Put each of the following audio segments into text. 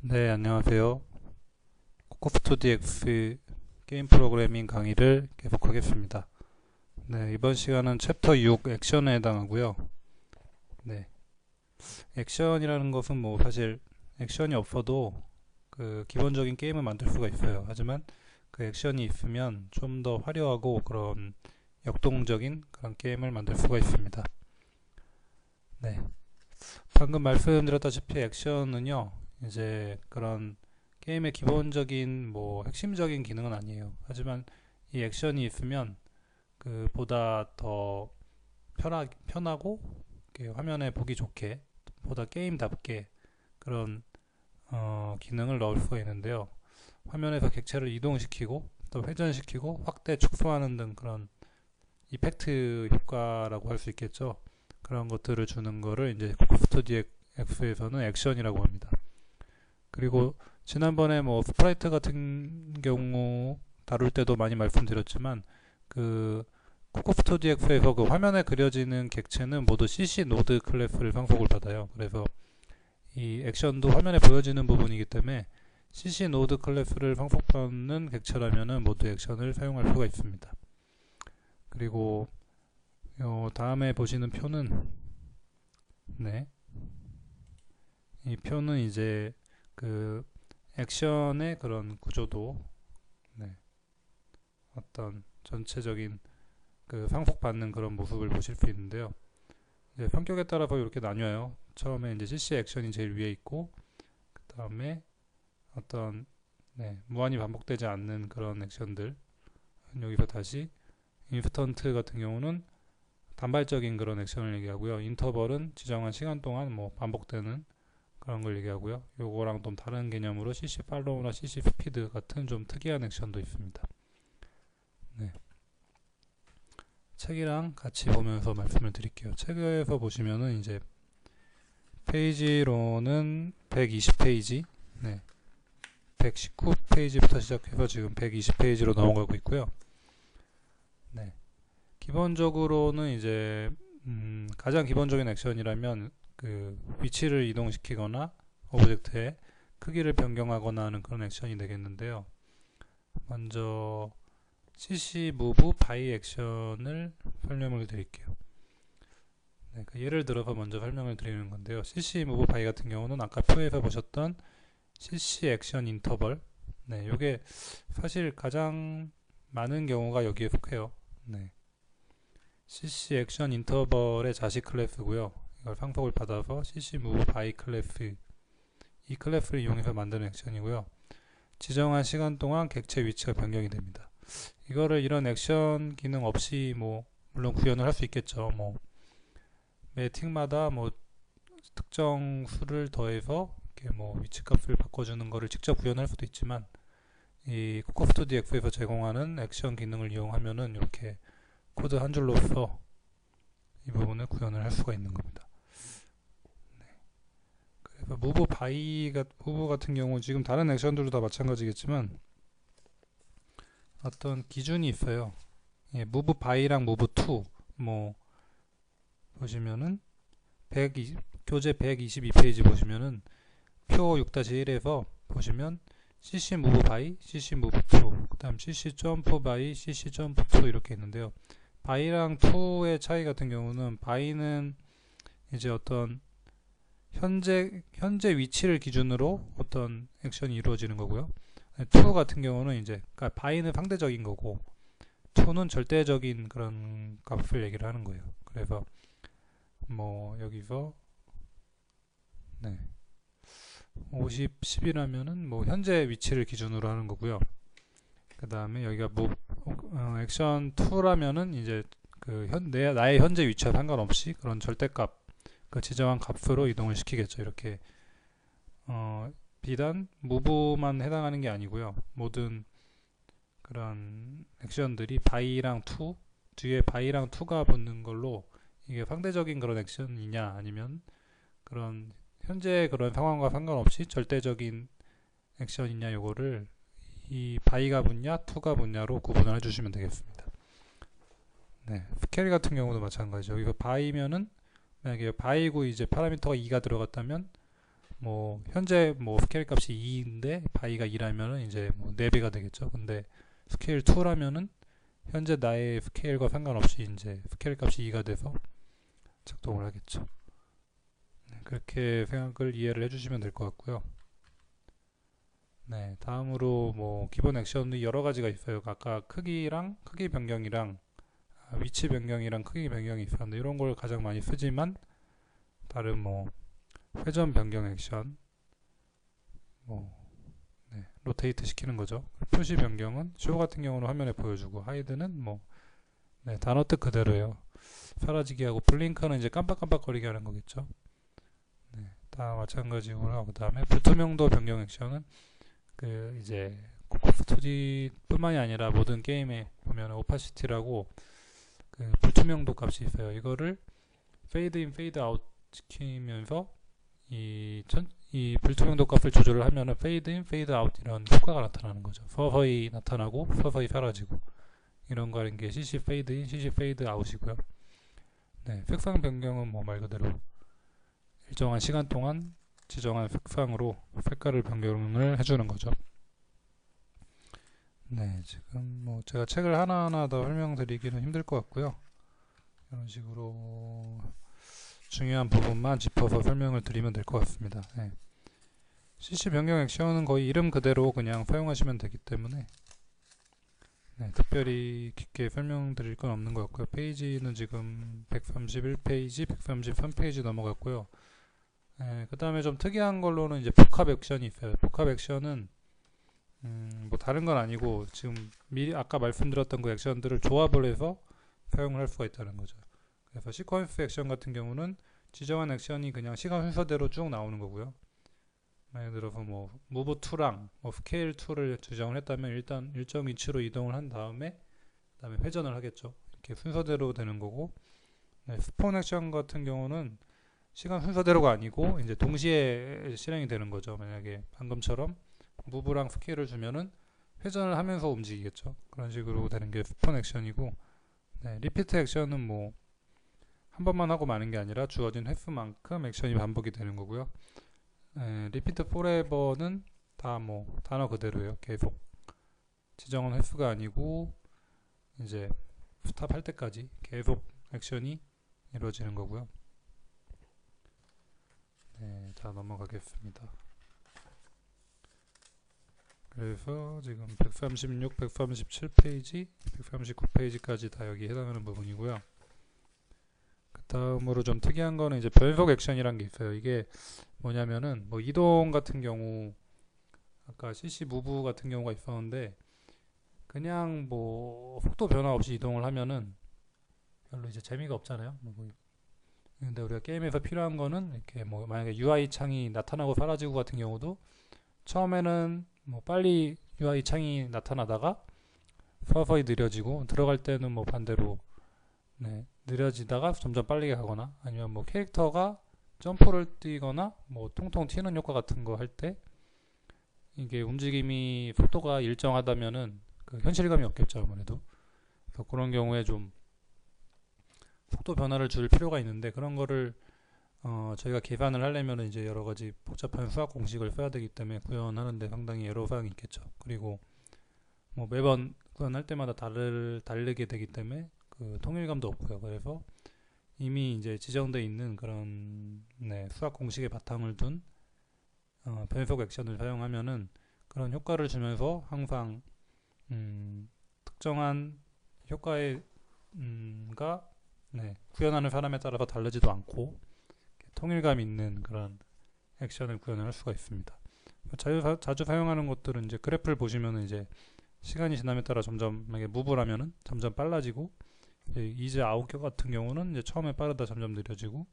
네, 안녕하세요. 코코프토DX 게임 프로그래밍 강의를 계속하겠습니다. 네, 이번 시간은 챕터 6 액션에 해당하고요. 네, 액션이라는 것은 뭐 사실 액션이 없어도 그 기본적인 게임을 만들 수가 있어요. 하지만 그 액션이 있으면 좀 더 화려하고 그런 역동적인 그런 게임을 만들 수가 있습니다. 네, 방금 말씀드렸다시피 액션은요, 이제 그런 게임의 기본적인 뭐 핵심적인 기능은 아니에요. 하지만 이 액션이 있으면 그 보다 더 편하고 화면에 보기 좋게 보다 게임답게 그런 기능을 넣을 수가 있는데요. 화면에서 객체를 이동시키고 또 회전시키고 확대 축소하는 등 그런 이펙트 효과라고 할 수 있겠죠. 그런 것들을 주는 거를 이제 스튜디오 X에서는 액션이라고 합니다. 그리고 지난번에 뭐 스프라이트 같은 경우 다룰 때도 많이 말씀드렸지만 그 코코스토디엑스에서 그 화면에 그려지는 객체는 모두 CC 노드 클래스를 상속을 받아요. 그래서 이 액션도 화면에 보여지는 부분이기 때문에 CC 노드 클래스를 상속받는 객체라면은 모두 액션을 사용할 수가 있습니다. 그리고 다음에 보시는 표는 네, 이 표는 이제 그 액션의 그런 구조도 네, 어떤 전체적인 그 상속받는 그런 모습을 보실 수 있는데요. 이제 성격에 따라서 이렇게 나뉘어요. 처음에 이제 CC 액션이 제일 위에 있고 그 다음에 어떤 무한히 반복되지 않는 그런 액션들 여기서 다시 인스턴트 같은 경우는 단발적인 그런 액션을 얘기하고요. 인터벌은 지정한 시간 동안 뭐 반복되는 그런 걸 얘기하고요. 요거랑 좀 다른 개념으로 CC 팔로우나 CC 스피드 같은 좀 특이한 액션도 있습니다. 네. 책이랑 같이 보면서 말씀을 드릴게요. 책에서 보시면은 이제 페이지로는 120페이지, 네, 119페이지부터 시작해서 지금 120페이지로 넘어가고 있고요. 네, 기본적으로는 이제 가장 기본적인 액션이라면 그 위치를 이동시키거나 오브젝트의 크기를 변경하거나 하는 그런 액션이 되겠는데요. 먼저 CC move by 액션을 설명을 드릴게요. 네, 그 예를 들어서 먼저 설명을 드리는 건데요. CC move by 같은 경우는 아까 표에서 보셨던 CC 액션 인터벌, 네, 요게 사실 가장 많은 경우가 여기에 속해요. 네, CC 액션 인터벌의 자식 클래스고요. 이걸 상속을 받아서 CC move by 클래스, 이 클래스를 이용해서 만드는 액션이고요. 지정한 시간 동안 객체 위치가 변경이 됩니다. 이거를 이런 액션 기능 없이 뭐 물론 구현을 할 수 있겠죠. 뭐 매 틱마다 뭐 특정 수를 더해서 이렇게 뭐 위치값을 바꿔주는 거를 직접 구현할 수도 있지만 이 코코스토디엑스에서 제공하는 액션 기능을 이용하면은 이렇게 코드 한 줄로서 이 부분을 구현을 할 수가 있는 겁니다. 네. 그래서 무브 같은 경우 지금 다른 액션들도 다 마찬가지겠지만 어떤 기준이 있어요. 예, 무브 바이랑 무브 투 뭐 보시면은 120, 교재 122페이지 보시면은 표 6-1에서 보시면 CC move by, CC move to, 그 다음 CC jump by, CC jump to 이렇게 있는데요. by랑 to의 차이 같은 경우는 by는 이제 어떤 현재 위치를 기준으로 어떤 액션이 이루어지는 거고요. to 같은 경우는 이제 그러니까 by는 상대적인 거고 to는 절대적인 그런 값을 얘기를 하는 거예요. 그래서 뭐 여기서 네 50, 10이라면은 뭐 현재 위치를 기준으로 하는 거고요. 그 다음에 여기가 뭐 액션 2라면은 이제 그 나의 현재 위치와 상관없이 그런 절대값 그 지정한 값으로 이동을 시키겠죠. 이렇게 비단 무브만 해당하는 게 아니고요. 모든 그런 액션들이 by랑 to 뒤에 by랑 to가 붙는 걸로 이게 상대적인 그런 액션이냐 아니면 그런 현재 그런 상황과 상관없이 절대적인 액션이냐 요거를 이 by가 붙냐 to가 붙냐로 구분을 해주시면 되겠습니다. 네, 스케일 같은 경우도 마찬가지죠. 여기서 by면은 만약에 by고 이제 파라미터가 2가 들어갔다면 뭐 현재 뭐 스케일 값이 2인데 바이가 2라면은 이제 뭐 4배가 되겠죠. 근데 스케일 2라면은 현재 나의 스케일과 상관없이 이제 스케일 값이 2가 돼서 작동을 하겠죠. 네, 그렇게 생각을 이해를 해주시면 될 것 같고요. 네, 다음으로 뭐 기본 액션이 여러 가지가 있어요. 아까 크기 변경이랑 위치 변경이랑 크기 변경이 있었는데 이런 걸 가장 많이 쓰지만 다른 뭐 회전 변경 액션, 뭐 네, 로테이트 시키는 거죠. 표시 변경은 쇼 같은 경우는 화면에 보여주고 하이드는 뭐 네, 단어 뜻 그대로예요. 사라지게 하고 블링크는 이제 깜빡깜빡거리게 하는 거겠죠. 네, 다 마찬가지고 하고 그다음에 불투명도 변경 액션은 그 이제 코프2D뿐만이 아니라 모든 게임에 보면 오파시티라고 그 불투명도 값이 있어요. 이거를 페이드 인 페이드 아웃 시키면서 이 불투명도 값을 조절을 하면은 페이드 인 페이드 아웃 이런 효과가 나타나는 거죠. 서서히 나타나고 서서히 사라지고 이런 거 하는 게 CC 페이드 인, CC 페이드 아웃이고요. 네, 색상 변경은 뭐 말 그대로 일정한 시간 동안 지정한 색상으로 색깔을 변경을 해주는 거죠. 네, 지금 뭐 제가 책을 하나하나 더 설명드리기는 힘들 것 같고요. 이런 식으로 중요한 부분만 짚어서 설명을 드리면 될 것 같습니다. 네. CC 변경 액션은 거의 이름 그대로 그냥 사용하시면 되기 때문에 네, 특별히 깊게 설명드릴 건 없는 것 같고요. 페이지는 지금 131페이지, 133페이지 넘어갔고요. 네, 그 다음에 좀 특이한 걸로는 이제 복합 액션이 있어요. 복합 액션은 뭐 다른 건 아니고 지금 미리 아까 말씀드렸던 그 액션들을 조합을 해서 사용을 할 수가 있다는 거죠. 그래서 시퀀스 액션 같은 경우는 지정한 액션이 그냥 시간 순서대로 쭉 나오는 거고요. 예를 들어서 뭐 move 2랑 뭐 scale 2를 지정을 했다면 일단 일정 위치로 이동을 한 다음에 그다음에 회전을 하겠죠. 이렇게 순서대로 되는 거고, 네, 스폰 액션 같은 경우는 시간 순서대로가 아니고 이제 동시에 실행이 되는 거죠. 만약에 방금처럼 무브랑 스케일을 주면은 회전을 하면서 움직이겠죠. 그런 식으로 되는 게 스폰 액션이고, 네, 리피트 액션은 뭐 한 번만 하고 마는 게 아니라 주어진 횟수만큼 액션이 반복이 되는 거고요. 네, 리피트 포레버는 다 뭐 단어 그대로예요. 계속 지정한 횟수가 아니고 이제 스탑할 때까지 계속 액션이 이루어지는 거고요. 네, 다 넘어가겠습니다. 그래서 지금 136, 137페이지, 139페이지까지 다 여기 해당하는 부분이고요. 그 다음으로 좀 특이한 거는 이제 변속 액션이란 게 있어요. 이게 뭐냐면은 뭐 이동 같은 경우 아까 CC 무브 같은 경우가 있었는데 그냥 뭐 속도 변화 없이 이동을 하면은 별로 이제 재미가 없잖아요. 근데 우리가 게임에서 필요한 거는 이렇게 뭐 만약에 UI 창이 나타나고 사라지고 같은 경우도 처음에는 뭐 빨리 UI 창이 나타나다가 서서히 느려지고 들어갈 때는 뭐 반대로 네, 느려지다가 점점 빨리 가거나 아니면 뭐 캐릭터가 점프를 뛰거나 뭐 통통 튀는 효과 같은 거 할 때 이게 움직임이 속도가 일정하다면은 그 현실감이 없겠죠 아무래도. 그래서 그런 경우에 좀 속도 변화를 줄 필요가 있는데 그런 거를 저희가 계산을 하려면 이제 여러 가지 복잡한 수학 공식을 써야 되기 때문에 구현하는데 상당히 애로사항이 있겠죠. 그리고 뭐 매번 구현할 때마다 다르게 되기 때문에 그 통일감도 없고요. 그래서 이미 이제 지정되어 있는 그런 네, 수학 공식의 바탕을 둔 변속 액션을 사용하면은 그런 효과를 주면서 항상 특정한 효과의 가 네, 구현하는 사람에 따라서 다르지도 않고 통일감 있는 그런 액션을 구현을 할 수가 있습니다. 자주 사용하는 것들은 이제 그래프를 보시면은 이제 시간이 지남에 따라 점점 만약에 무브라면은 점점 빨라지고 이제 아웃 같은 경우는 이제 처음에 빠르다 점점 느려지고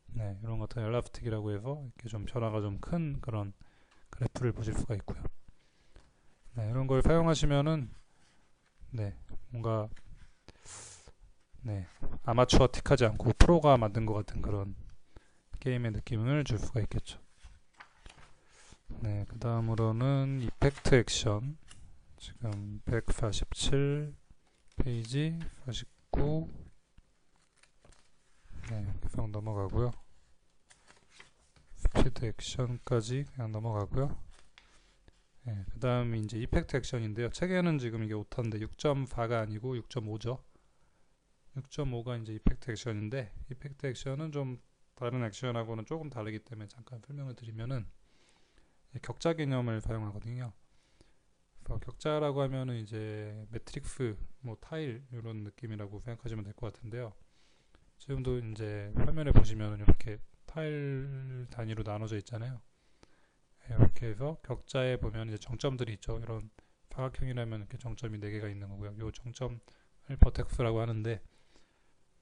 네, 이런 같은 엘라스틱이라고 해서 이렇게 좀 변화가 좀 큰 그런 그래프를 보실 수가 있고요. 네, 이런 걸 사용하시면은 네, 뭔가 네, 아마추어틱하지 않고 프로가 만든 것 같은 그런 게임의 느낌을 줄 수가 있겠죠. 네, 그 다음으로는 이펙트 액션 지금 147 페이지 49 네, 계속 넘어가고요. 래피드 액션까지 그냥 넘어가고요. 네, 그 다음에 이제 이펙트 액션인데요. 책에는 지금 이게 오타인데 6.4가 아니고 6.5죠. 6.5가 이제 이펙트 액션인데, 이펙트 액션은 좀 다른 액션하고는 조금 다르기 때문에 잠깐 설명을 드리면은, 격자 개념을 사용하거든요. 그래서 격자라고 하면은 이제 매트릭스, 뭐 타일 이런 느낌이라고 생각하시면 될 것 같은데요. 지금도 이제 화면에 보시면은 이렇게 타일 단위로 나눠져 있잖아요. 이렇게 해서 격자에 보면 이제 정점들이 있죠. 이런 사각형이라면 이렇게 정점이 4개가 있는 거고요. 이 정점을 버텍스라고 하는데,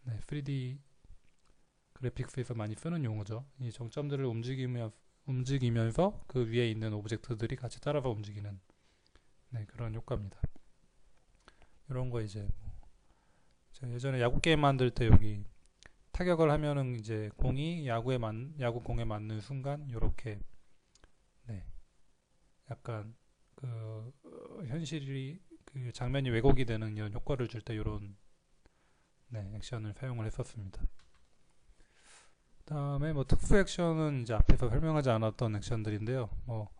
네, 3D 그래픽스에서 많이 쓰는 용어죠. 이 정점들을 움직이면서 그 위에 있는 오브젝트들이 같이 따라서 움직이는, 네, 그런 효과입니다. 이런 거 이제 제가 예전에 야구 게임 만들 때 여기 타격을 하면은 이제 공이 야구 공에 맞는 순간 이렇게, 네, 약간 현실이 그 장면이 왜곡이 되는 이런 효과를 줄 때 이런, 네, 액션을 사용을 했었습니다. 그다음에 뭐 특수 액션은 이제 앞에서 설명하지 않았던 액션들인데요. 뭐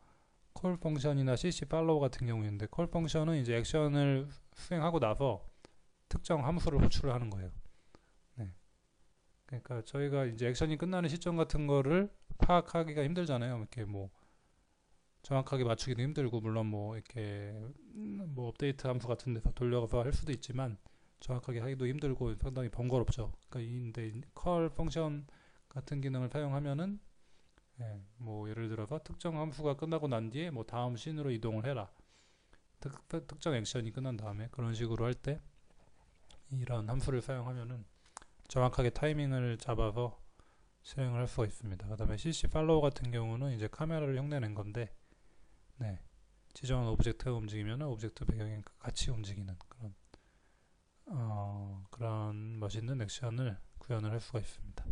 콜 펑션이나 CC 팔로우 같은 경우인데, 콜 펑션은 이제 액션을 수행하고 나서 특정 함수를 호출을 하는 거예요. 네. 그러니까 저희가 이제 액션이 끝나는 시점 같은 거를 파악하기가 힘들잖아요. 이렇게 뭐 정확하게 맞추기도 힘들고, 물론 뭐 이렇게 뭐 업데이트 함수 같은 데서 돌려서 할 수도 있지만 정확하게 하기도 힘들고 상당히 번거롭죠. 그러니까 근데 컬 펑션 같은 기능을 사용하면은, 예, 뭐 예를 들어서 특정 함수가 끝나고 난 뒤에 뭐 다음 씬으로 이동을 해라. 특정 액션이 끝난 다음에 그런 식으로 할 때 이런 함수를 사용하면은 정확하게 타이밍을 잡아서 실행을 할 수가 있습니다. 그 다음에 CC 팔로우 같은 경우는 이제 카메라를 흉내낸 건데, 네, 지정한 오브젝트가 움직이면 오브젝트 배경이 같이 움직이는 그런 멋있는 액션을 구현을 할 수가 있습니다.